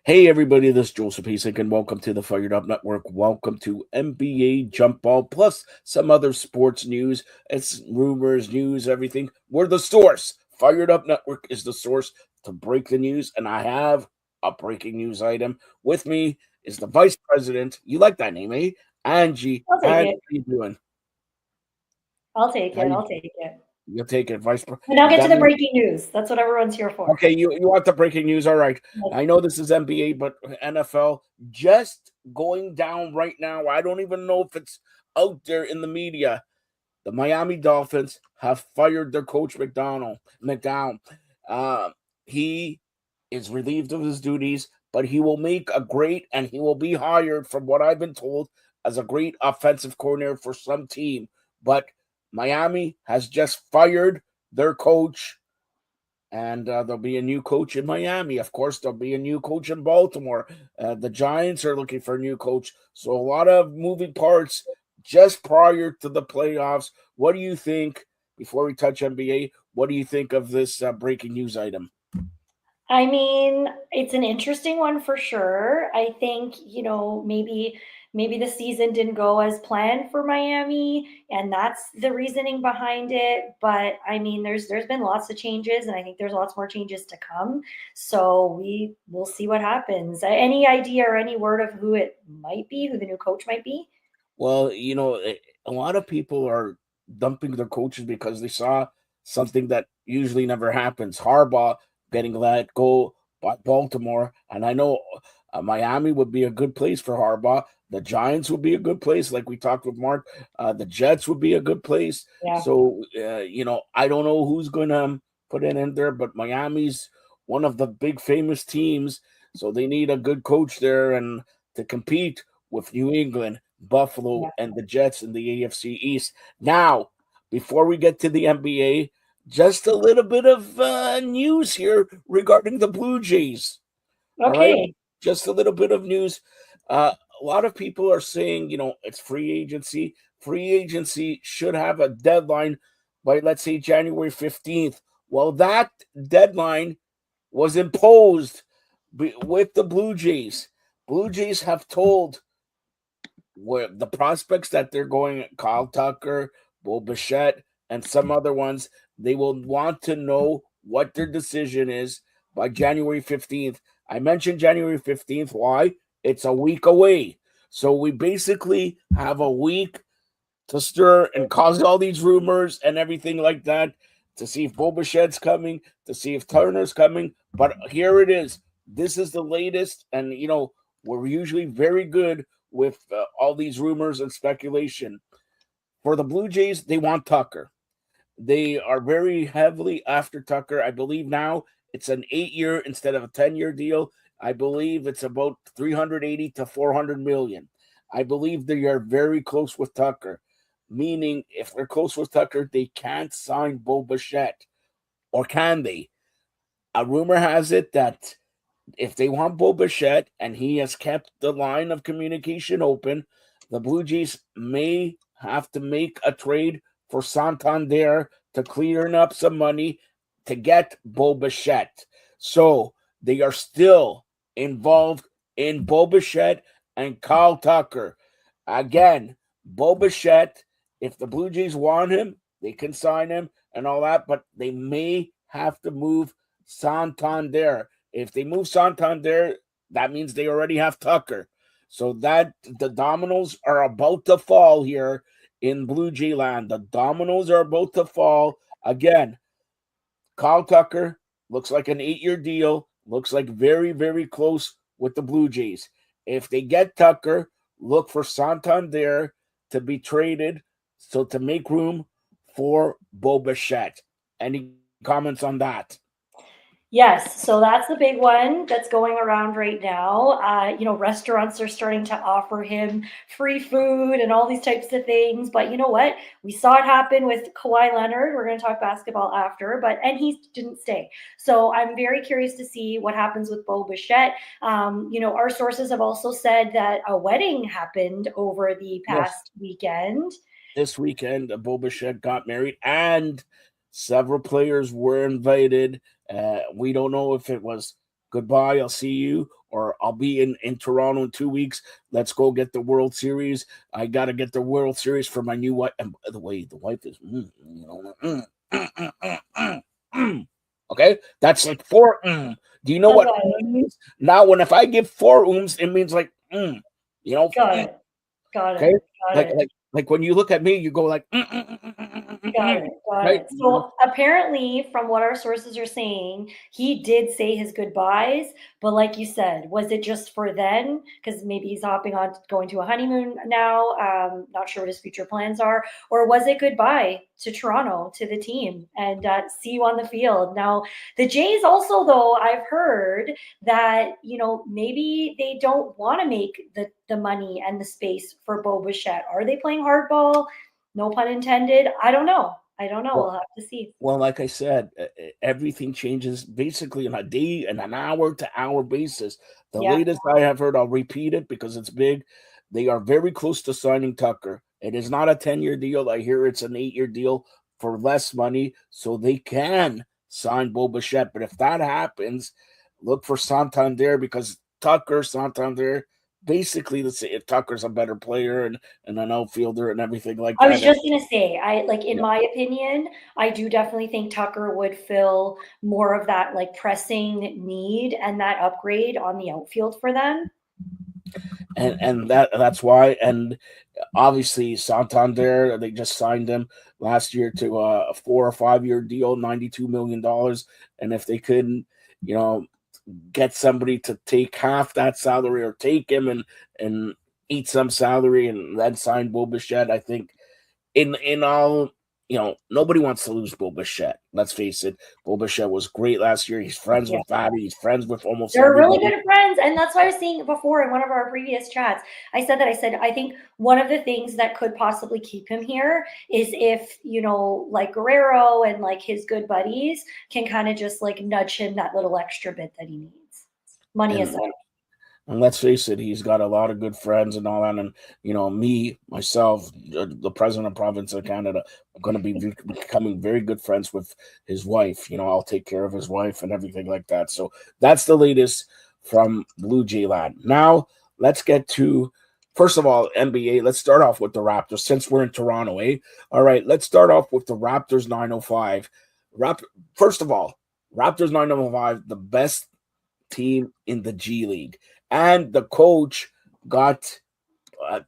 Hey everybody, this is Joseph Hasek and welcome to the Fired Up Network. Welcome to NBA Jump Ball plus some other sports news. It's rumors, news, everything. We're the source. Fired Up Network is the source to break the news, and I have a breaking news item. With me is the Vice President. You like that name, eh? Angie. I'll take And it. how you doing? I'll take How it. you, I'll take it. you'll take it, Vice And I'll President. get to That the means breaking news. That's what everyone's here for. okay, you want the breaking news. All right. Yes. I know this is NBA, but NFL just going down right now. I don't even know if it's out there in the media. The Miami Dolphins have fired their coach McDowell. Uh, he is relieved of his duties, but he will make a great and he will be hired, from what I've been told, as a great offensive coordinator for some team. But Miami has just fired their coach, and there'll be a new coach in Miami. Of course, there'll be a new coach in Baltimore. The Giants are looking for a new coach. So a lot of moving parts just prior to the playoffs. What do you think, before we touch NBA, what do you think of this breaking news item? I mean, it's an interesting one for sure. I think, maybe the season didn't go as planned for Miami, and that's the reasoning behind it. But I mean, there's been lots of changes, and I think there's lots more changes to come. So we will see what happens. Any idea or any word of who it might be, who the new coach might be? Well, a lot of people are dumping their coaches because they saw something that usually never happens. Harbaugh getting let go by Baltimore, and I know Miami would be a good place for Harbaugh. The Giants would be a good place, like we talked with Mark. The Jets would be a good place. Yeah. So, I don't know who's going to put it in there, but Miami's one of the big famous teams, so they need a good coach there and to compete with New England, Buffalo, Yeah. and the Jets in the AFC East. Now, before we get to the NBA, just a little bit of news here regarding the Blue Jays. All right, Okay. just a little bit of news. A lot of people are saying, it's free agency. Free agency should have a deadline by, let's say, January 15th. Well, that deadline was imposed with the Blue Jays. Blue Jays have told where the prospects that they're going, Kyle Tucker, Bo Bichette, and some other ones, they will want to know what their decision is by January 15th. I mentioned January 15th. Why? It's a week away. So we basically have a week to stir and cause all these rumors and everything like that, to see if Bo Bichette's coming, to see if Turner's coming. But here it is. This is the latest. And, we're usually very good with all these rumors and speculation. For the Blue Jays, they want Tucker. They are very heavily after Tucker. I believe now it's an 8-year instead of a 10-year deal. I believe it's about 380 to 400 million. I believe they are very close with Tucker, meaning if they're close with Tucker, they can't sign Bo Bichette. Or can they? A rumor has it that if they want Bo Bichette and he has kept the line of communication open, the Blue Jays may have to make a trade for Santander to clear up some money to get Bo Bichette. So they are still involved in Bo Bichette and Kyle Tucker. Again, Bo Bichette, if the Blue Jays want him, they can sign him and all that, but they may have to move Santander. If they move Santander, that means they already have Tucker. So that the dominoes are about to fall here in Blue Jay land. The dominoes are about to fall again. Kyle Tucker looks like an 8-year deal. Looks like very, very close with the Blue Jays. If they get Tucker, look for Santander to be traded, so to make room for Bo Bichette. Any comments on that? Yes, so that's the big one that's going around right now. Restaurants are starting to offer him free food and all these types of things. But you know what? We saw it happen with Kawhi Leonard. We're going to talk basketball after, and he didn't stay. So I'm very curious to see what happens with Bo Bichette. Our sources have also said that a wedding happened over the Yes. past weekend. This weekend, Bo Bichette got married, and several players were invited. We don't know if it was goodbye, I'll see you, or I'll be in Toronto in 2 weeks. Let's go get the World Series. I got to get the World Series for my new wife. And by the way, the wife is, okay, that's like 4. Do you know what means? Now, if I give 4 it means like, Got it. Got okay, it. Got it. like when you look at me, you go like, Got it. Got right? it. So apparently, from what our sources are saying, he did say his goodbyes. But like you said, was it just for then? Because maybe he's hopping on going to a honeymoon now. Not sure what his future plans are. Or was it goodbye to Toronto, to the team, and see you on the field? Now, the Jays also, though, I've heard that, maybe they don't want to make the money and the space for Bo Bichette. Are they playing hardball? No pun intended. I don't know. We'll have to see. Well, like I said, everything changes basically on a day and an hour-to-hour basis. The latest I have heard, I'll repeat it because it's big. They are very close to signing Tucker. It is not a 10-year deal. I hear it's an 8-year deal for less money, so they can sign Bo Bichette. But if that happens, look for Santander because Santander, basically, let's say if Tucker's a better player and an outfielder and everything like that. I was just gonna say, in my opinion, I do definitely think Tucker would fill more of that pressing need and that upgrade on the outfield for them. And that's why. And obviously Santander, they just signed him last year to a 4 or 5 year deal, $92 million. And if they couldn't, get somebody to take half that salary or take him and eat some salary and then sign Bo Bichette, I think in all, nobody wants to lose Bo Bichette. Let's face it. Bo Bichette was great last year. He's friends with Fabby. He's friends with almost They're everybody. really good friends. And that's what I was saying before in one of our previous chats. I said, I think one of the things that could possibly keep him here is if, like Guerrero and his good buddies can kind of just nudge him that little extra bit that he needs. Money aside. And let's face it, he's got a lot of good friends and all that. And, myself, the president of Province of Canada, I'm going to be becoming very good friends with his wife. I'll take care of his wife and everything like that. So that's the latest from Blue Jay Land. Now, let's get to, first of all, NBA. Let's start off with the Raptors since we're in Toronto, eh? All right, let's start off with the Raptors 905. First of all, Raptors 905, the best team in the G League. And the coach got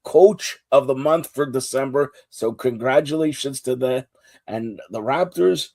coach of the month for December. So congratulations to them. And the Raptors,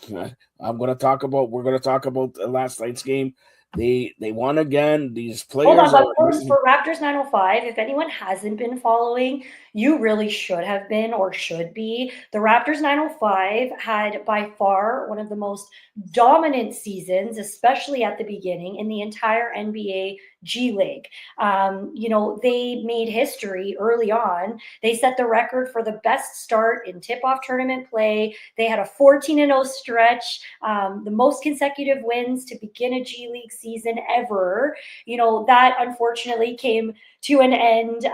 we're going to talk about last night's game. They won again. These players. Hold on, but first for Raptors 905, if anyone hasn't been following, you really should have been or should be. The Raptors 905 had by far one of the most dominant seasons, especially at the beginning, in the entire NBA G League. They made history early on. They set the record for the best start in tip-off tournament play. They had a 14-0 stretch, the most consecutive wins to begin a G League season ever. That unfortunately came to an end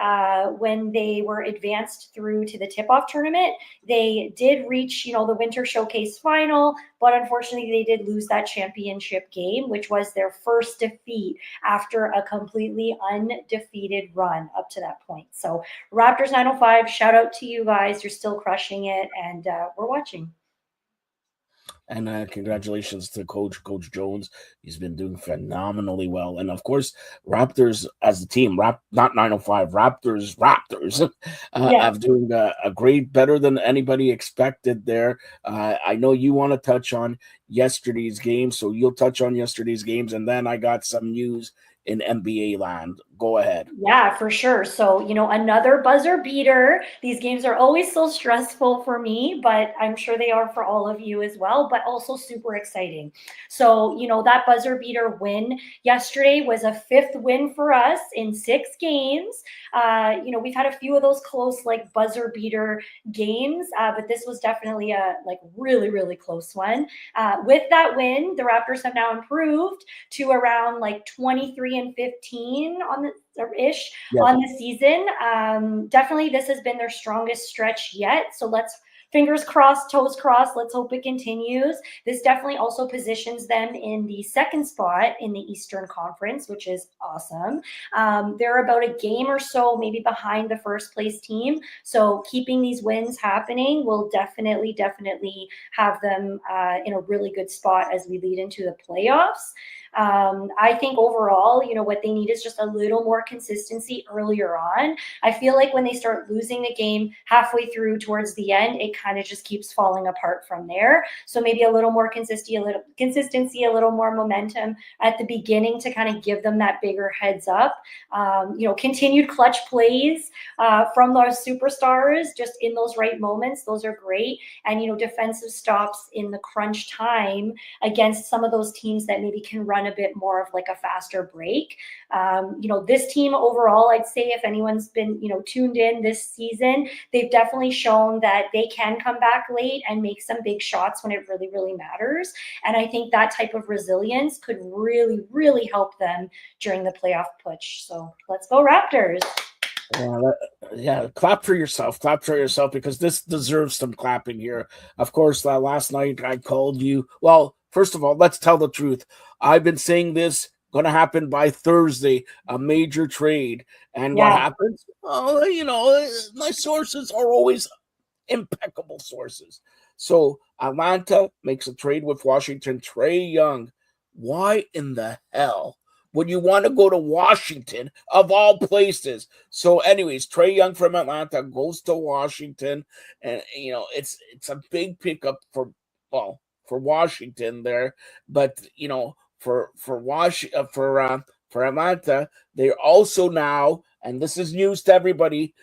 when they were advanced through to the tip-off tournament. They did reach, the Winter Showcase final, but unfortunately they did lose that championship game, which was their first defeat after a completely undefeated run up to that point. So Raptors 905, shout out to you guys. You're still crushing it, and we're watching. And congratulations to Coach Jones. He's been doing phenomenally well. And, of course, Raptors as a team, not 905, Raptors, have doing a great, better than anybody expected there. I know you want to touch on yesterday's game, so you'll touch on yesterday's games. And then I got some news in NBA land. Go ahead. Yeah, for sure. So, another buzzer beater. These games are always so stressful for me, but I'm sure they are for all of you as well, but also super exciting. So, that buzzer beater win yesterday was a 5th win for us in 6 games. We've had a few of those close, buzzer beater games, but this was definitely a really, really close one. With that win, the Raptors have now improved to around 23-15 on the on the season. Definitely this has been their strongest stretch yet. So let's fingers crossed, toes crossed. Let's hope it continues. This definitely also positions them in the second spot in the Eastern Conference, which is awesome. They're about a game or so maybe behind the first place team. So keeping these wins happening will definitely have them in a really good spot as we lead into the playoffs. I think overall, what they need is just a little more consistency earlier on. I feel like when they start losing a game halfway through towards the end, it kind of just keeps falling apart from there. So maybe a little more consistency, a little more momentum at the beginning to kind of give them that bigger heads up. Continued clutch plays from those superstars just in those right moments. Those are great. And, defensive stops in the crunch time against some of those teams that maybe can run a bit more of like a faster break. This team overall, I'd say if anyone's been, tuned in this season, they've definitely shown that they can come back late and make some big shots when it really, really matters. And I think that type of resilience could really, really help them during the playoff push. So let's go Raptors. Yeah, clap for yourself, because this deserves some clapping here. Of course, last night I called you. Well, first of all, let's tell the truth. I've been saying this going to happen by Thursday, a major trade. And what happens? Oh, my sources are always impeccable sources. So Atlanta makes a trade with Washington. Trae Young. Why in the hell would you want to go to Washington of all places? So anyways, Trae Young from Atlanta goes to Washington, and it's a big pickup for Washington there, but for Atlanta, they're also now, and this is news to everybody,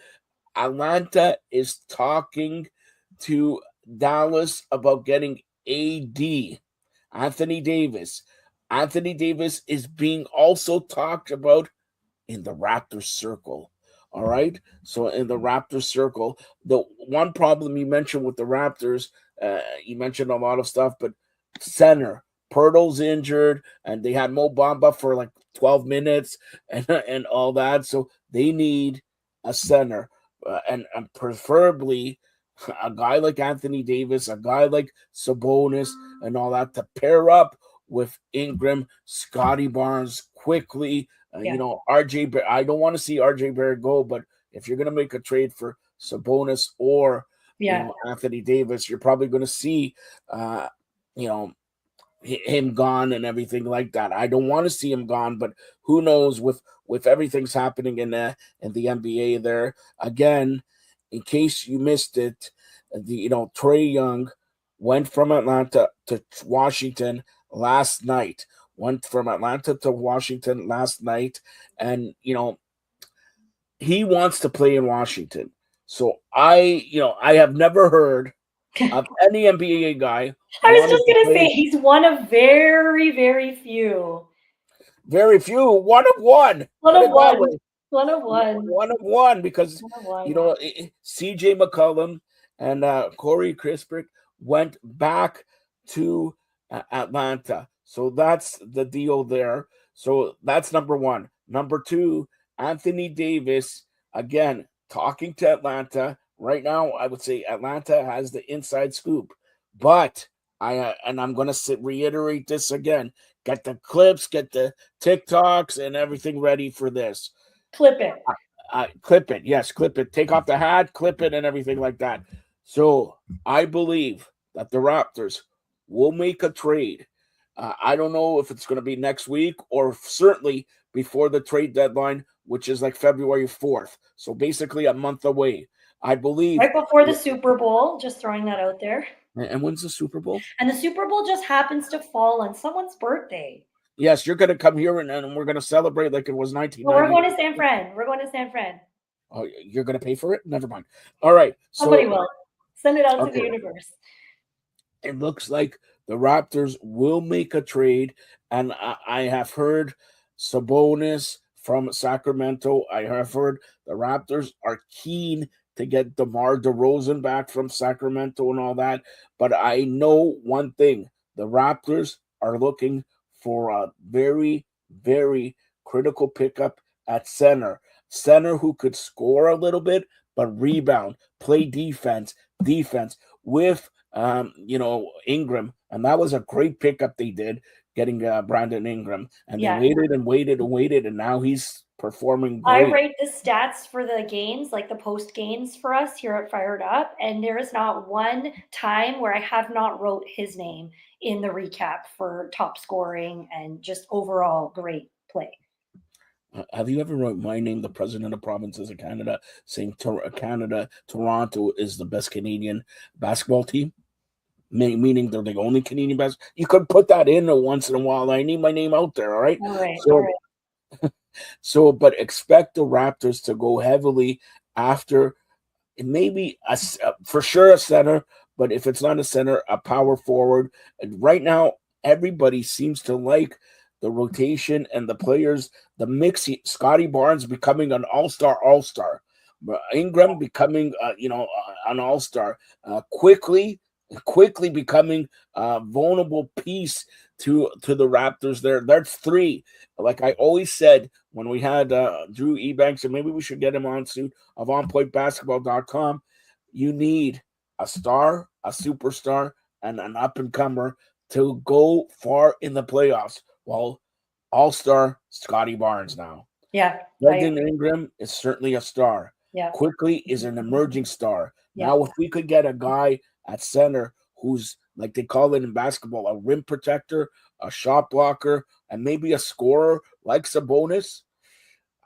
Atlanta is talking to Dallas about getting AD, Anthony Davis. Anthony Davis is being also talked about in the Raptors circle. All right. So in the Raptors circle, the one problem you mentioned with the Raptors, you mentioned a lot of stuff, but center, Pirtle's injured, and they had Mo Bamba for like 12 minutes and all that. So they need a center, and preferably a guy like Anthony Davis, a guy like Sabonis and all that to pair up with Ingram, Scotty Barnes quickly. RJ. I don't want to see RJ Barrett go, but if you're going to make a trade for Sabonis or Anthony Davis, you're probably going to see him gone and everything like that. I don't want to see him gone, but who knows with everything's happening in the NBA there. Again, in case you missed it, Trae Young went from Atlanta to Washington last night. And he wants to play in Washington. So I have never heard of any NBA guy. I was just going to say he's one of very, very few. Very few. One of one. One of one. Because CJ McCollum and Corey Kispert went back to Atlanta. So that's the deal there. So that's number one. Number two, Anthony Davis, again, talking to Atlanta. Right now, I would say Atlanta has the inside scoop. But I'm going to reiterate this again. Get the clips, get the TikToks and everything ready for this. Clip it. Clip it. Yes, clip it. Take off the hat, clip it, and everything like that. So I believe that the Raptors will make a trade. I don't know if it's going to be next week or certainly before the trade deadline, which is like February 4th. So basically a month away. I believe. Right before the Super Bowl, just throwing that out there. And when's the Super Bowl? And the Super Bowl just happens to fall on someone's birthday. Yes, you're going to come here and we're going to celebrate like it was 1990. Well, we're going to San Fran. Oh, you're going to pay for it? Never mind. All right. Somebody will. Send it out to the universe. It looks like the Raptors will make a trade, and I have heard Sabonis from Sacramento. I have heard the Raptors are keen to get DeMar DeRozan back from Sacramento and all that. But I know one thing. The Raptors are looking for a very, very critical pickup at center. Center who could score a little bit, but rebound, play defense. with Ingram, and that was a great pickup they did, getting Brandon Ingram, and they Yeah. waited and waited and waited, and now he's performing I great. write the stats for the games, like the post games for us here at Fired Up, and there is not one time where I have not wrote his name in the recap for top scoring and just overall great play. Have you ever wrote my name, the president of provinces of Canada, saying Toronto is the best Canadian basketball team? Meaning they're the only Canadian basketball. You could put that in once in a while. I need my name out there, all right? All right, all So, right. but expect the Raptors to go heavily after maybe for sure a center, but if it's not a center, a power forward. And right now, everybody seems to like the rotation and the players, the mix. Scotty Barnes becoming an all-star, Ingram becoming an all-star, quickly becoming a vulnerable piece to the Raptors. That's three. Like I always said when we had Drew Ebanks, and maybe we should get him on soon, of OnPointBasketball.com. You need a star, a superstar, and an up-and-comer to go far in the playoffs. Well, all-star Scotty Barnes now. Yeah. Brandon Ingram is certainly a star. Yeah. Quickly is an emerging star. Yeah. Now, if we could get a guy at center who's, like they call it in basketball, a rim protector, a shot blocker, and maybe a scorer like Sabonis,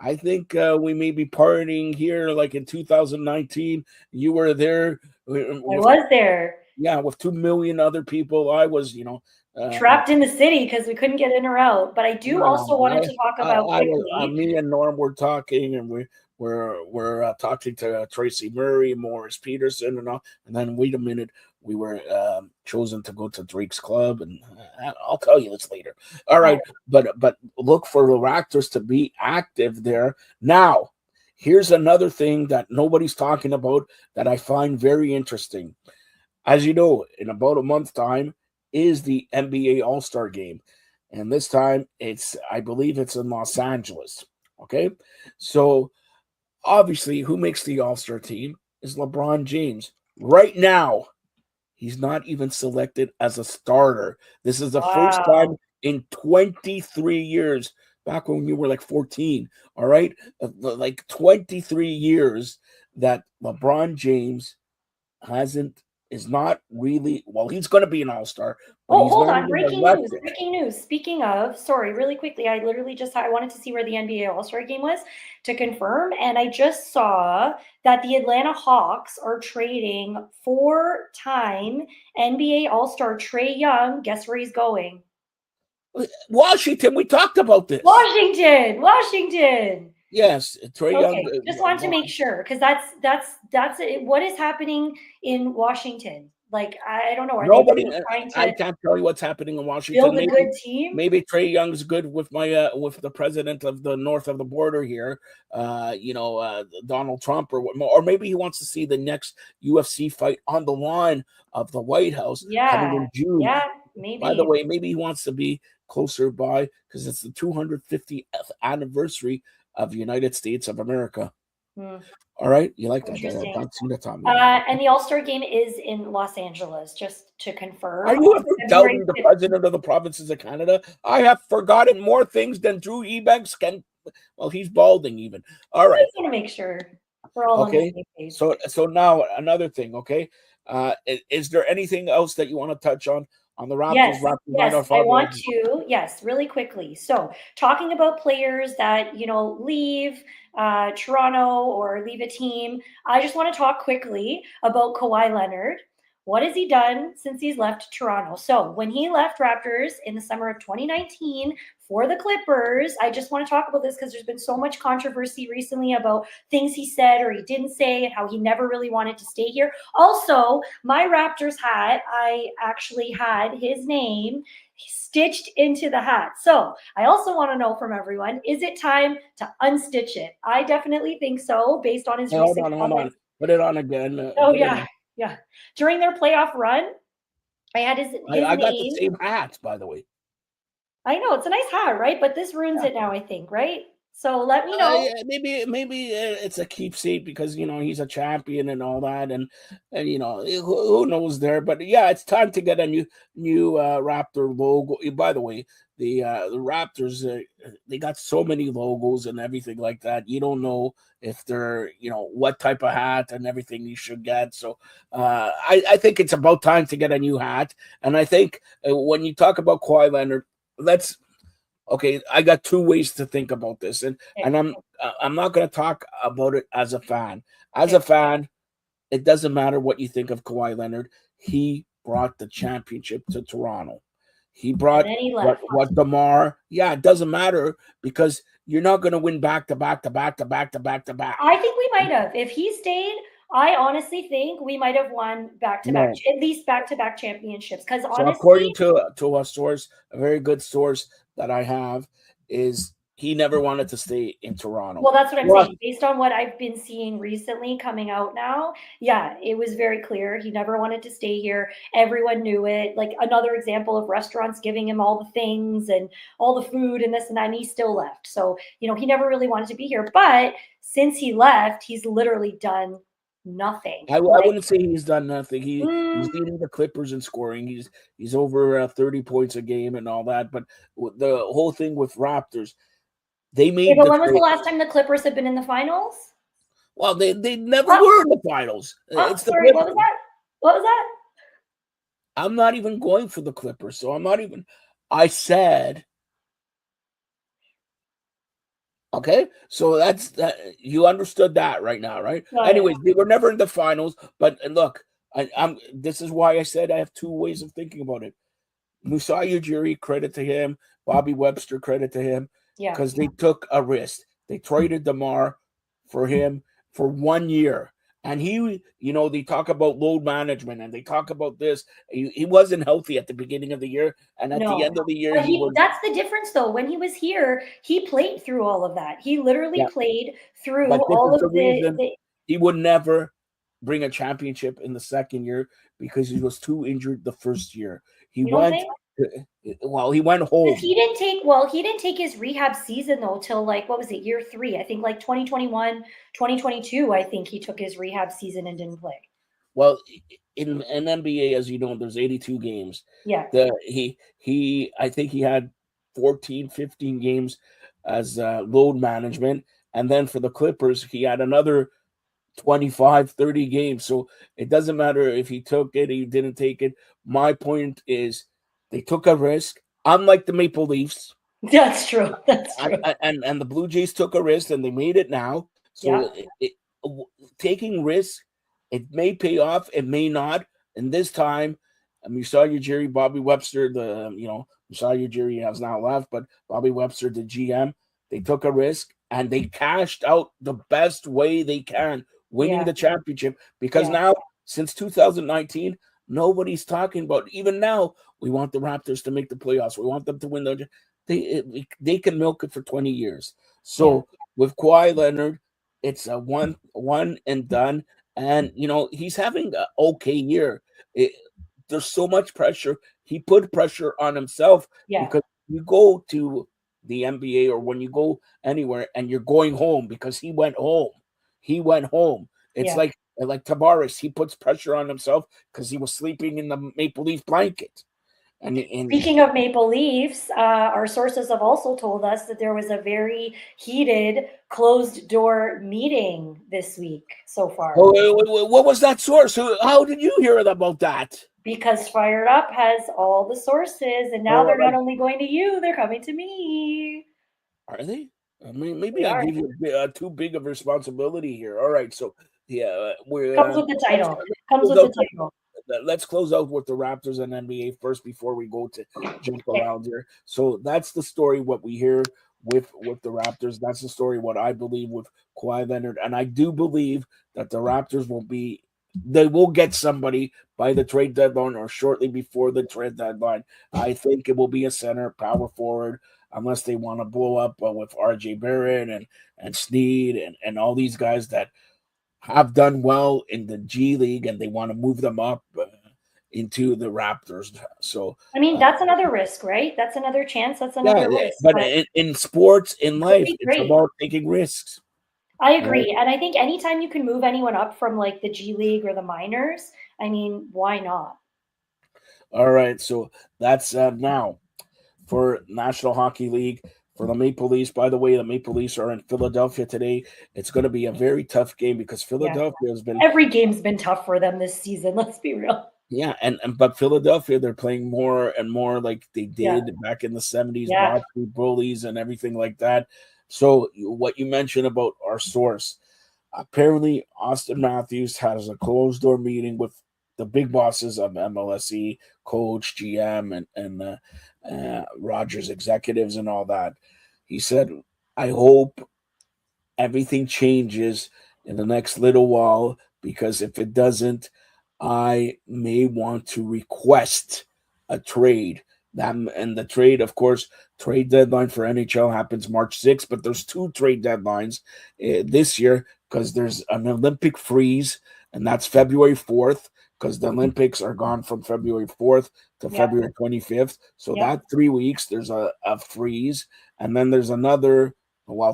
I think we may be partying here like in 2019. You were there. I was there. Yeah, with 2 million other people. I was, trapped in the city because we couldn't get in or out. But I do also wanted to talk about quickly. Me and Norm were talking, and we're talking to Tracy Murray, Morris Peterson, and all. And then wait a minute, we were chosen to go to Drake's Club, and I'll tell you this later. All right, but look for the Raptors to be active there now. Here's another thing that nobody's talking about that I find very interesting. As you know, in about a month's time is the NBA All-Star Game. And this time I believe it's in Los Angeles. Okay. So obviously, who makes the All-Star team is LeBron James. Right now, he's not even selected as a starter. This is the first time in 23 years, back when you were like 14, all right? Like 23 years that LeBron James is not really, well, he's going to be an all-star. Oh, hold on. Breaking news. Speaking of, sorry, really quickly, I wanted to see where the NBA All-Star Game was to confirm. And I just saw that the Atlanta Hawks are trading 4-time NBA All-Star Trae Young. Guess where he's going? Washington. We talked about this. Washington. Yes, Trae Young. Just wanted to make sure, because that's it. What is happening in Washington? Like, I don't know. I can't tell you what's happening in Washington. Build a good team. Maybe Trae Young's good with with the president of the north of the border here, Donald Trump, or maybe he wants to see the next UFC fight on the line of the White House coming in June. Yeah, maybe. By the way, maybe he wants to be closer by because it's the 250th anniversary of the United States of America. All right, you like that? And the All-Star Game is in Los Angeles, just to confirm. Are you ever doubting the president of the provinces of Canada? I have forgotten more things than Drew Ebanks can. Well, he's balding even. All right. I just want to make sure we're all on the same page. So now another thing, okay? Is there anything else that you want to touch on the Raptors? Yes, I want to. Yes, really quickly. So, talking about players that leave Toronto or leave a team, I just want to talk quickly about Kawhi Leonard. What has he done since he's left Toronto? So, when he left Raptors in the summer of 2019 for the Clippers, I just want to talk about this because there's been so much controversy recently about things he said or he didn't say and how he never really wanted to stay here. Also, my Raptors hat, I actually had his name stitched into the hat. So I also want to know from everyone, is it time to unstitch it? I definitely think so, based on his recent comments. Hold on. Put it on again. Yeah. During their playoff run, I had his I got the same hat, by the way. I know, it's a nice hat, right? But this ruins it now, I think, right? So let me know. Yeah, maybe it's a keepsake because he's a champion and all that, and who knows there. But yeah, it's time to get a new Raptor logo. By the way, the Raptors they got so many logos and everything like that. You don't know if they're what type of hat and everything you should get. So I think it's about time to get a new hat. And I think when you talk about Kawhi Leonard, let's. Okay, I got two ways to think about this, and Okay. and I'm not going to talk about it as a fan. As Okay. a fan, it doesn't matter what you think of Kawhi Leonard. He brought the championship to Toronto. He And brought then he what left. DeMar. Yeah, it doesn't matter because you're not going to win back to back to back to back to back to back. I think we might have. If he stayed, I honestly think we might have won back-to-back, No. at least back-to-back championships. Because So honestly, according to a source, a very good source that I have, is he never wanted to stay in Toronto. well, that's what I'm Plus, saying. Based on what I've been seeing recently coming out now, yeah, it was very clear he never wanted to stay here. Everyone knew it. Like another example of restaurants giving him all the things and all the food and this and that, and he still left. So, he never really wanted to be here. But since he left, he's literally done nothing. I Like, wouldn't say he's done nothing. He's mm, leading the Clippers in scoring. He's over 30 points a game and all that. But the whole thing with Raptors, they okay, made but the when was the trade. last time the Clippers have been in the finals? Well, they never were in the finals. It's the Sorry, what was Clippers. that? What was that? I'm not even going for the Clippers, so I'm not even. I said, okay, so that's that. You understood that right now, right? Oh, yeah. Anyways, they were never in the finals. But look, I'm. This is why I said I have two ways of thinking about it. Masai Ujiri, credit to him. Bobby Webster, credit to him, Yeah. because they took a risk. They traded DeMar for him for 1 year. And they talk about load management and they talk about this. He wasn't healthy at the beginning of the year. And at the No. end of the year, But he was. that's the difference, though. When he was here, he played through all of that. He literally Yeah. played through But this all is the of the. reason he would never bring a championship in the second year because he was too injured the first year. He You don't went. think? Well, he went home. Because he didn't take his rehab season though till like what was it, year 3? I think like 2021, 2022. I think he took his rehab season and didn't play. Well, in an NBA, as you know, there's 82 games. Yeah. I think he had 14, 15 games as load management. And then for the Clippers, he had another 25, 30 games. So it doesn't matter if he took it, he didn't take it. My point is they took a risk, unlike the Maple Leafs. That's true. That's true. And the Blue Jays took a risk and they made it now. So taking risks, it may pay off, it may not. And this time, Masai Ujiri, Bobby Webster, Masai Ujiri has now left, but Bobby Webster, the GM, they took a risk and they cashed out the best way they can, winning the championship. Because now, since 2019, nobody's talking about. Even now, we want the Raptors to make the playoffs. We want them to win the. They can milk it for 20 years. So with Kawhi Leonard, it's a one and done. And he's having an okay year. There's so much pressure. He put pressure on himself because you go to the NBA or when you go anywhere and you're going home because he went home. He went home. It's like Tavares. He puts pressure on himself because he was sleeping in the Maple Leaf blanket. And speaking of Maple Leafs, our sources have also told us that there was a very heated closed door meeting this week so far. What was that source? How did you hear about that? Because Fired Up has all the sources, and now they're not only going to you, they're coming to me. Are they? I mean, maybe I give you too big of a responsibility here. All right, so we're comes with the title. Comes with the title. Let's close out with the Raptors and NBA first before we go to jump around here. So that's the story. What we hear with the Raptors. That's the story. What I believe with Kawhi Leonard, and I do believe that the Raptors they will get somebody by the trade deadline or shortly before the trade deadline. I think it will be a center, power forward, unless they want to blow up with RJ Barrett and Snead and all these guys that have done well in the G League and they want to move them up into the Raptors. So I mean, that's another risk, right? That's another chance. That's yeah, another risk. but But in sports, in it could life, be it's great. about taking risks. I You know? agree. And I think anytime you can move anyone up from like the G League or the minors, I mean, why not? All right, so that's now for National Hockey League. For the Maple Leafs, by the way, the Maple Leafs are in Philadelphia today. It's going to be a very tough game because Yeah. Philadelphia has been, Every game's been tough for them this season. Let's be real. yeah, and but Philadelphia, they're playing more and more like they Yeah. did back in the 70s, Yeah. Broad Street Bullies and everything like that. So what you mentioned about our source, apparently Austin Matthews has a closed door meeting with the big bosses of MLSE, coach, GM, and Rogers executives and all that. He said, I hope everything changes in the next little while because if it doesn't, I may want to request a trade. That and the trade, of course, trade deadline for NHL happens March 6th, but there's two trade deadlines this year because there's an Olympic freeze, and that's February 4th because the Olympics are gone from February 4th to Yeah. February 25th. So Yeah. that 3 weeks, there's a freeze, and then there's another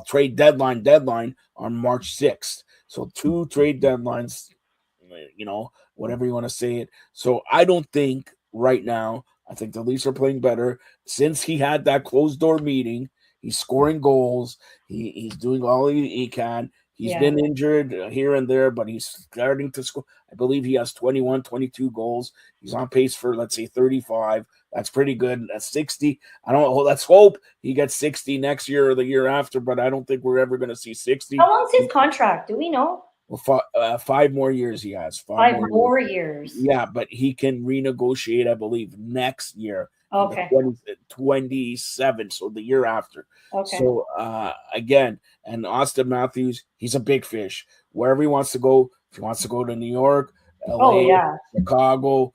trade deadline on March 6th. So two trade deadlines, whatever you want to say it. So I don't think right now, I think the Leafs are playing better since he had that closed door meeting. He's scoring goals. He's doing all he can. He's Yeah. been injured here and there, but he's starting to score. I believe he has 21, 22 goals. He's on pace for, let's say, 35. That's pretty good. That's 60. I don't know. Let's hope he gets 60 next year or the year after, but I don't think we're ever going to see 60. How long's his contract? Do we know? Well, 5 more years he has. Five more years. Yeah, but he can renegotiate, I believe, next year. Okay. 27, so the year after. Okay. So again, and Austin Matthews, he's a big fish. Wherever he wants to go, if he wants to go to New York, LA, Chicago,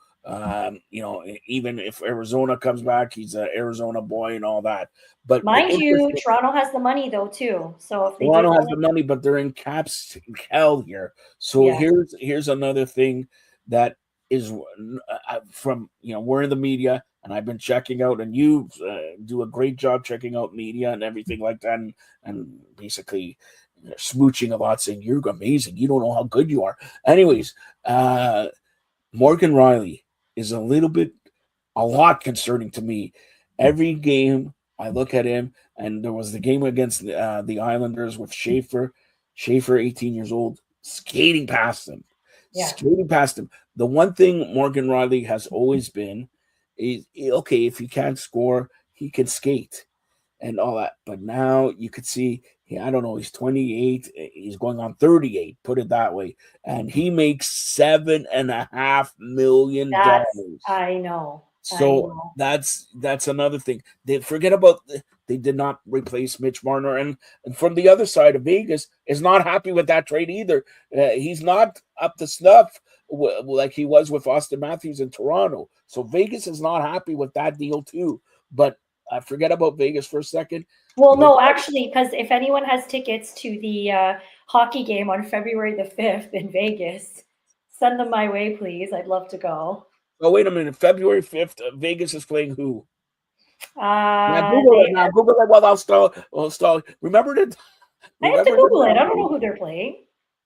even if Arizona comes back, he's an Arizona boy and all that. But mind you, Toronto has the money though too. So if Toronto has the money, but they're in caps hell here. So here's another thing that is from we're in the media, and I've been checking out, and you do a great job checking out media and everything like that, and basically smooching a lot, saying you're amazing. You don't know how good you are. Anyways, Morgan Rielly is a lot concerning to me. Every game I look at him, and there was the game against the Islanders with Schaefer, 18 years old, skating past him. The one thing Morgan Rielly has always been is, okay, if he can't score, he can skate and all that. But now you could see, I don't know, he's 28, he's going on 38, put it that way. And he makes $7.5 million. I know. So that's another thing. They forget about. They did not replace Mitch Marner, and from the other side of Vegas is not happy with that trade either. He's not up to snuff like he was with Austin Matthews in Toronto. So Vegas is not happy with that deal too. But forget about Vegas for a second. Well, no, actually, because if anyone has tickets to the hockey game on February the 5th in Vegas, send them my way, please. I'd love to go. Oh, wait a minute. February 5th, Vegas is playing who? Now Google it. Now Google it while I'll stall. Remember to I have to Google it. I don't know who they're playing.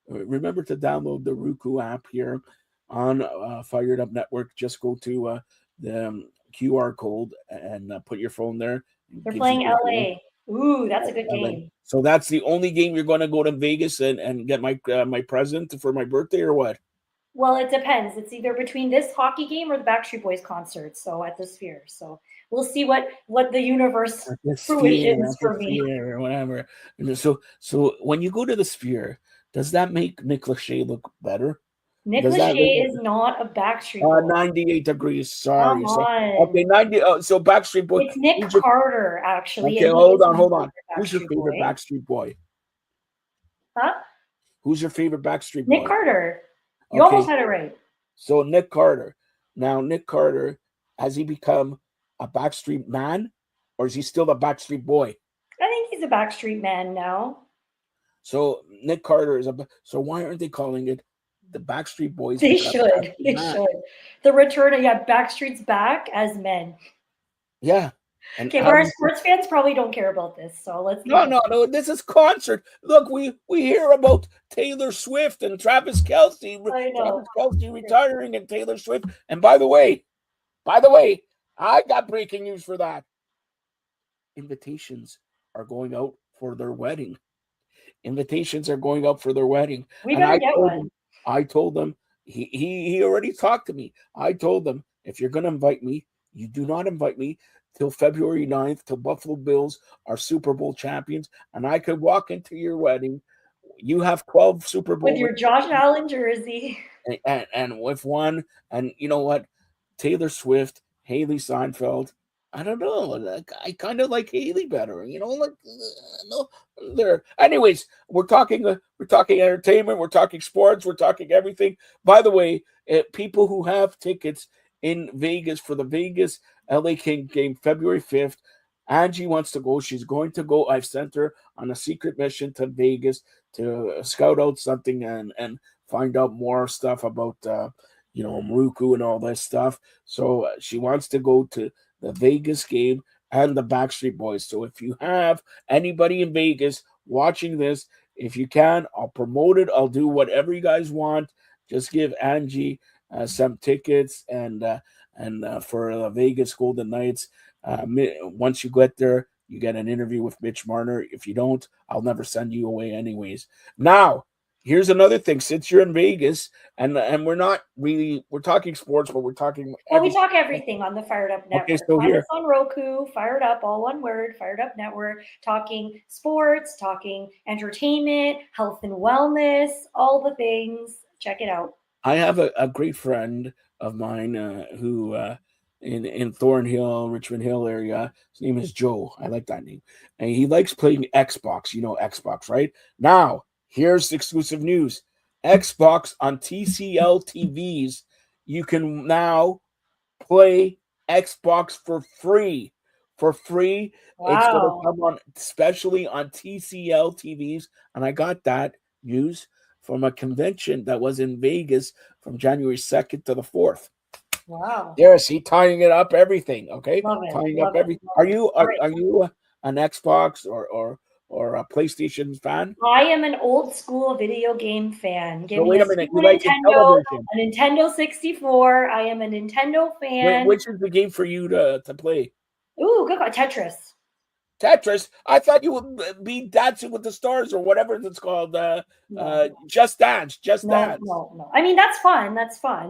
Remember to download the Roku app here on Fired Up Network. Just go to the QR code and put your phone there. They're playing LA. Ooh, that's a good game. So that's the only game you're going to go to Vegas and get my present for my birthday, or what? Well, it depends. It's either between this hockey game or the Backstreet Boys concert. So at the Sphere. So we'll see what the universe fruitions for me or whatever. So when you go to the Sphere, does that make Nick Lachey look better? Nick Lachey is not a Backstreet Boy. 98 degrees. Sorry. Come on. Okay, 90. So Backstreet Boy. It's Nick Carter, actually. Okay, hold on. Who's your favorite Backstreet Boy? Huh? Who's your favorite Backstreet Boy? Nick Carter. You almost had it right. So Nick Carter. Now, Nick Carter, has he become a Backstreet man, or is he still a Backstreet Boy? I think he's a Backstreet man now. So Nick Carter is so why aren't they calling it the Backstreet Boys. They should. They should. The return of Backstreet's back as men. Yeah. And okay, but our sports fans probably don't care about this, so let's. No. This is concert. Look, we hear about Taylor Swift and Travis Kelce. I know. Travis Kelce retiring and Taylor Swift. And by the way, I got breaking news for that. Invitations are going out for their wedding. We better get one. I told them he already talked to me. I told them, if you're going to invite me, you do not invite me till February 9th, till Buffalo Bills are Super Bowl champions, and I could walk into your wedding. You have 12 Super Bowl with your Josh Allen jersey. And with one, and you know what? Taylor Swift, Haley Steinfeld. I don't know. Like, I kind of like Haley better, no, there. Anyways, we're talking entertainment, we're talking sports, we're talking everything. By the way, people who have tickets in Vegas for the Vegas LA King game, February 5th, Angie wants to go. She's going to go. I've sent her on a secret mission to Vegas to scout out something and find out more stuff about Maruku and all this stuff. So she wants to go to the Vegas game and the Backstreet Boys. So if you have anybody in Vegas watching this, if you can, I'll promote it. I'll do whatever you guys want. Just give Angie some tickets and for the Vegas Golden Knights. Once you get there, you get an interview with Mitch Marner. If you don't, I'll never send you away anyways. Now, here's another thing. Since you're in Vegas, and we're talking sports, but we're talking. Well, we talk everything on the Fired Up Network. Okay, so Find here us on Roku, Fired Up, all one word, Fired Up Network. Talking sports, talking entertainment, health and wellness, all the things. Check it out. I have a great friend of mine who in Thornhill, Richmond Hill area. His name is Joe. I like that name, and he likes playing Xbox. You know Xbox, right? Now, here's exclusive news. Xbox on TCL TVs, you can now play Xbox for free. For free. Wow. It's going to come on, especially on TCL TVs. And I got that news from a convention that was in Vegas from January 2nd to the 4th. Wow. There, see, tying it up, everything. Okay, love it, tying love up it, everything. love Are you an Xbox or a PlayStation fan? I am an old school video game fan. Give me wait a minute. You like Nintendo, a Nintendo 64. I am a Nintendo fan. Which is the game for you to play? Ooh, good call. Tetris. Tetris. I thought you would be Dancing with the Stars or whatever it's called. Just Dance. No. I mean, that's fun.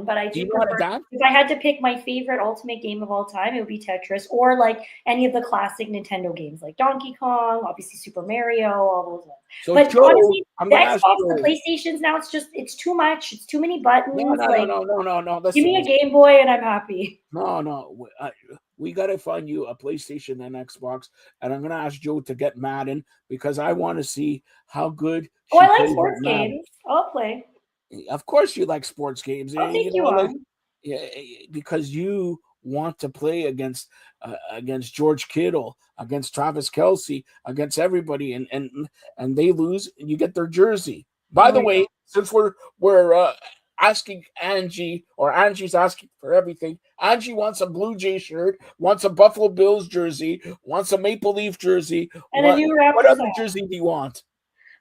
But I do prefer, if I had to pick my favorite ultimate game of all time, it would be Tetris, or like any of the classic Nintendo games, like Donkey Kong, obviously Super Mario, all those ones. So but Joe, honestly, the Xbox, the PlayStations now, it's too much. It's too many buttons. No. Give me a Game Boy and I'm happy. No. We got to find you a PlayStation and Xbox, and I'm going to ask Joe to get Madden because I want to see how good. I like sports games. I'll play. Of course, you like sports games. I'll take you on. Because you want to play against George Kittle, against Travis Kelce, against everybody, and they lose, and you get their jersey. By the way, since we're asking Angie, or Angie's asking for everything. Angie wants a Blue Jay shirt, wants a Buffalo Bills jersey, wants a Maple Leaf jersey. And a new Raptors What other hat. jersey do you want?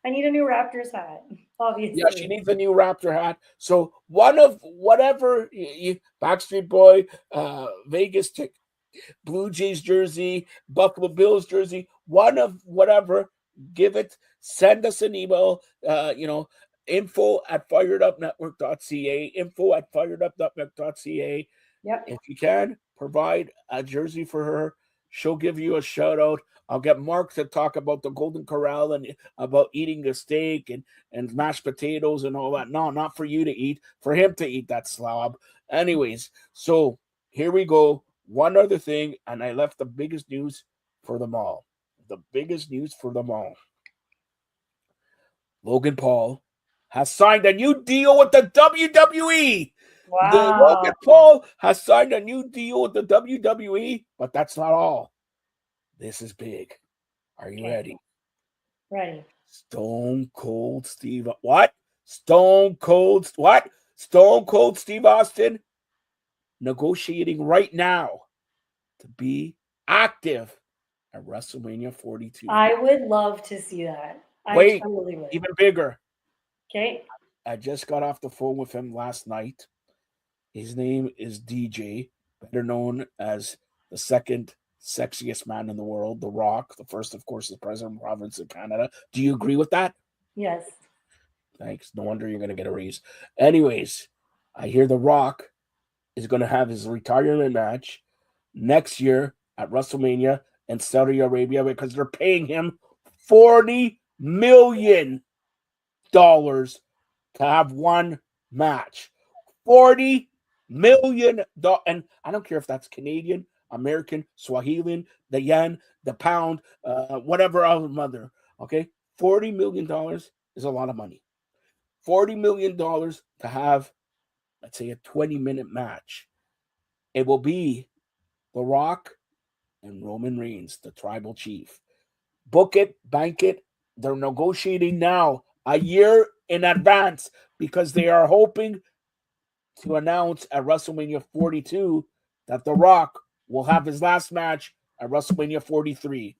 I need a new Raptors hat, obviously. Yeah, she needs a new Raptor hat. So one of whatever, Backstreet Boy, Vegas tick, Blue Jays jersey, Buffalo Bills jersey, one of whatever, give it, send us an email, info@firedupnetwork.ca, info@firedupnetwork.ca. Yep. If you can, provide a jersey for her. She'll give you a shout out. I'll get Mark to talk about the Golden Corral and about eating a steak and mashed potatoes and all that. No, not for you to eat, for him to eat, that slob. Anyways, so here we go. One other thing, and I left the biggest news for them all. Logan Paul has signed a new deal with the WWE. Wow. Logan Paul has signed a new deal with the WWE, but that's not all. This is big. Are you ready? Ready. Stone Cold Steve. What? Stone Cold Steve Austin negotiating right now to be active at WrestleMania 42. I would love to see that. Wait, I totally would. even bigger. Okay. I just got off the phone with him last night. His name is DJ, better known as the second sexiest man in the world, The Rock. The first, of course, is President of the Province of Canada. Do you agree with that? Yes. Thanks. No wonder you're going to get a raise. Anyways, I hear The Rock is going to have his retirement match next year at WrestleMania in Saudi Arabia because they're paying him $40 million to have one match. $40 million. And I don't care if that's Canadian, American, Swahilian, the yen, the pound, whatever other mother. Okay. $40 million is a lot of money. $40 million to have, let's say, a 20-minute match. It will be The Rock and Roman Reigns, the tribal chief. Book it, bank it. They're negotiating now, a year in advance, because they are hoping to announce at WrestleMania 42 that The Rock will have his last match at WrestleMania 43.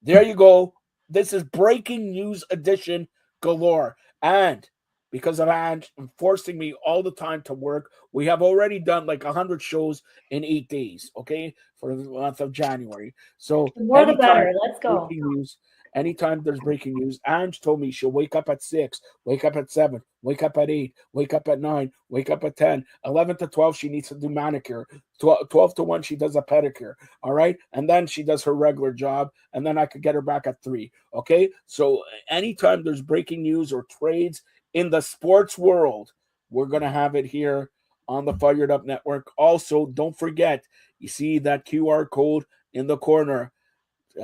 There you go. This is breaking news edition galore. And because of Ange forcing me all the time to work, we have already done like 100 shows in 8 days, okay, for the month of January. So the more the better. Let's go. Anytime there's breaking news, Ange told me she'll wake up at 6, wake up at 7, wake up at 8, wake up at 9, wake up at 10, 11 to 12, she needs to do manicure, 12 to 1, she does a pedicure, all right? And then she does her regular job, and then I could get her back at 3, okay? So anytime there's breaking news or trades in the sports world, we're going to have it here on the Fired Up Network. Also, don't forget, you see that QR code in the corner.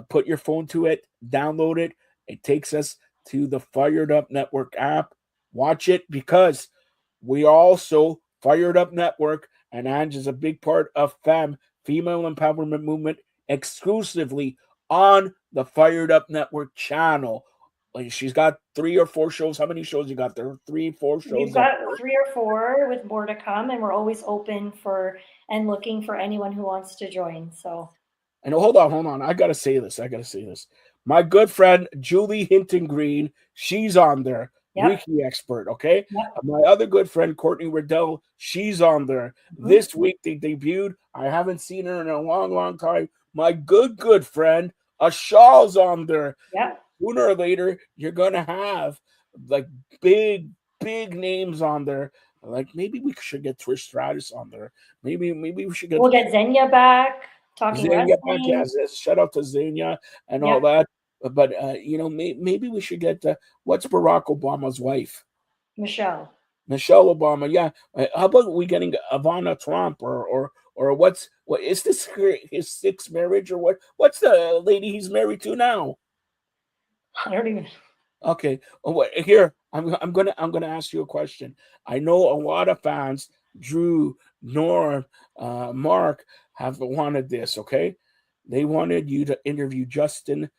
Put your phone to it, download it. It takes us to the Fired Up Network app. Watch it because we also, Fired Up Network, and Ange is a big part of Female Empowerment Movement, exclusively on the Fired Up Network channel. She's got 3 or 4 shows. How many shows you got there? 3, 4 shows? We've got 3 or 4 with more to come, and we're always open for and looking for anyone who wants to join. So. And hold on. I gotta say this. My good friend Julie Hinton Green, she's on there. Yep. Wiki expert, okay? Yep. My other good friend Courtney Riddell, she's on there. Mm-hmm. This week they debuted. I haven't seen her in a long time. My good friend Ashaw's on there. Yeah. Sooner or later, you're gonna have like big names on there. Like maybe we should get Trish Stratus on there. Maybe we should get. We'll get Xenia back. Talking Xenia back, yes. Shout out to Xenia and all that. But maybe we should get what's Barack Obama's wife? Michelle Obama. Yeah. How about we getting Ivana Trump or what is this his 6th marriage or what? What's the lady he's married to now? I don't even. Okay. Here I'm gonna ask you a question. I know a lot of fans, Drew, Norm, Mark, have wanted this, okay? They wanted you to interview Justin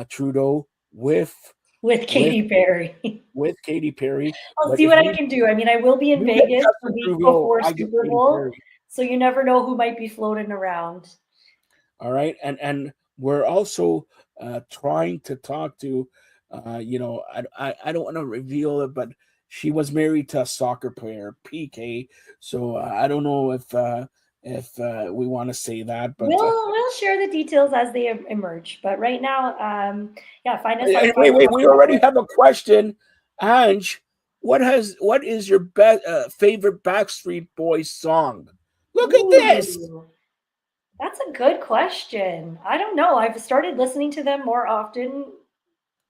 Trudeau with Katy Perry. With Katy Perry. I'll see what I can do. I mean, I will be in Vegas the week before Super Bowl, so you never know who might be floating around. All right, and we're also trying to talk to, I don't want to reveal it, but she was married to a soccer player, PK. So I don't know if we want to say that, but we'll share the details as they emerge. But right now, find us. Wait, we already have a question. Ange, what is your favorite Backstreet Boys song? Look at this. That's a good question. I don't know. I've started listening to them more often.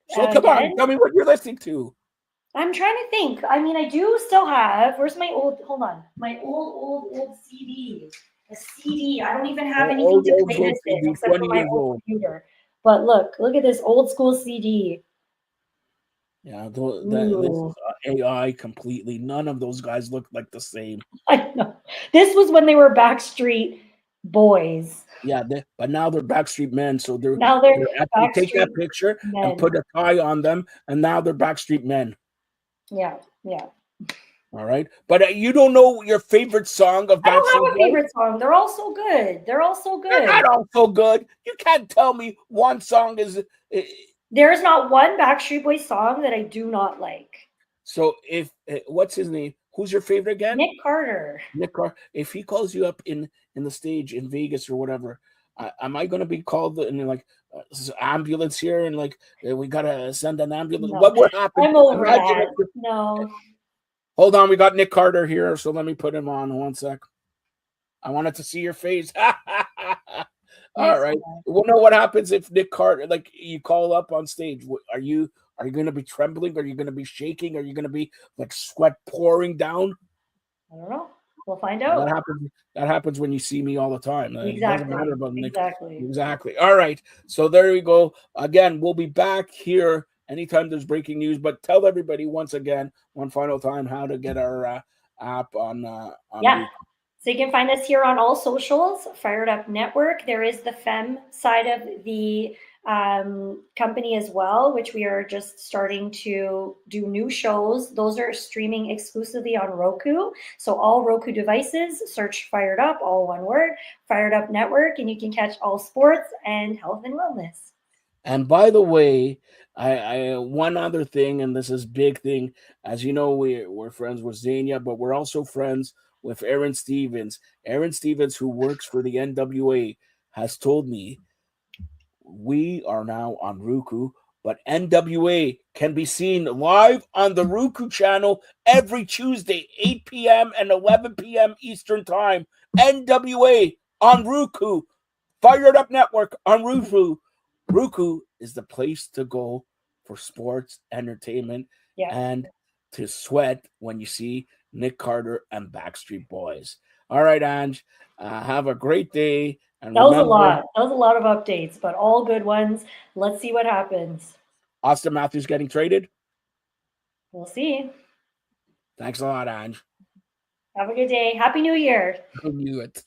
So come on, tell me what you're listening to. I'm trying to think. I mean, I do still have. Where's my old? Hold on. My old CD. A CD. I don't even have anything to play this in except for my old computer. But look at this old school CD. Yeah, this is AI completely. None of those guys look like the same. I know. This was when they were Backstreet Boys. Yeah, but now they're Backstreet Men. So they're Backstreet take that picture men. and put a tie on them, and now they're Backstreet Men. Yeah. Yeah. All right. But you don't know your favorite song of I don't Backstreet have a Boys? favorite song. They're all so good. They're all so They're good. not all so good. You can't tell me one song is. There's not one Backstreet Boys song that I do not like. So if what's his name? Who's your favorite again? Nick Carter. Nick Carter. If he calls you up in the stage in Vegas or whatever, am I going to be called and like ambulance here and like we gotta send an ambulance? No. What would happen? I'm over Imagine that. if- No. Hold on, we got Nick Carter here, so let me put him on 1 sec. I wanted to see your face. All right. We'll know what happens if Nick Carter, like you call up on stage. Are you going to be trembling? Are you going to be shaking? Are you going to be like sweat pouring down? I don't know. We'll find out. That happens when you see me all the time. Exactly. It doesn't matter about Nick. Exactly. Exactly. All right. So there we go. Again, we'll be back here anytime there's breaking news. But tell everybody once again, one final time, how to get our app on. Yeah. So you can find us here on all socials, Fired Up Network. There is the FEM side of the company as well, which we are just starting to do new shows. Those are streaming exclusively on Roku. So all Roku devices, search Fired Up, all one word, Fired Up Network, and you can catch all sports and health and wellness. And by the way, I one other thing, and this is big thing, as you know, we're friends with Zania, but we're also friends with Aaron Stevens. Aaron Stevens, who works for the NWA, has told me we are now on Roku, but NWA can be seen live on the Roku channel every Tuesday, 8 p.m. and 11 p.m. Eastern Time. NWA on Roku, Fired Up Network on Roku. Roku is the place to go for sports, entertainment, and to sweat when you see Nick Carter and Backstreet Boys. All right, Ange, have a great day. And that was a lot. That was a lot of updates, but all good ones. Let's see what happens. Austin Matthews getting traded? We'll see. Thanks a lot, Ange. Have a good day. Happy New Year. I knew it.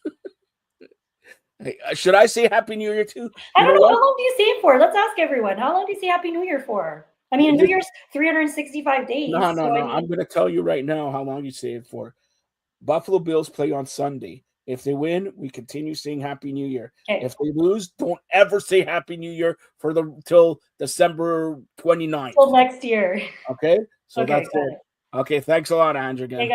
Hey, should I say Happy New Year too? I don't know. How long do you say it for? Let's ask everyone. How long do you say Happy New Year for? I mean, New Year's 365 days. No. I'm going to tell you right now how long you say it for. Buffalo Bills play on Sunday. If they win, we continue saying Happy New Year. Okay. If they lose, don't ever say Happy New Year till December 29th. Till next year. Okay? So okay, that's it. Okay, thanks a lot, Andrew. Again. Hey, guys.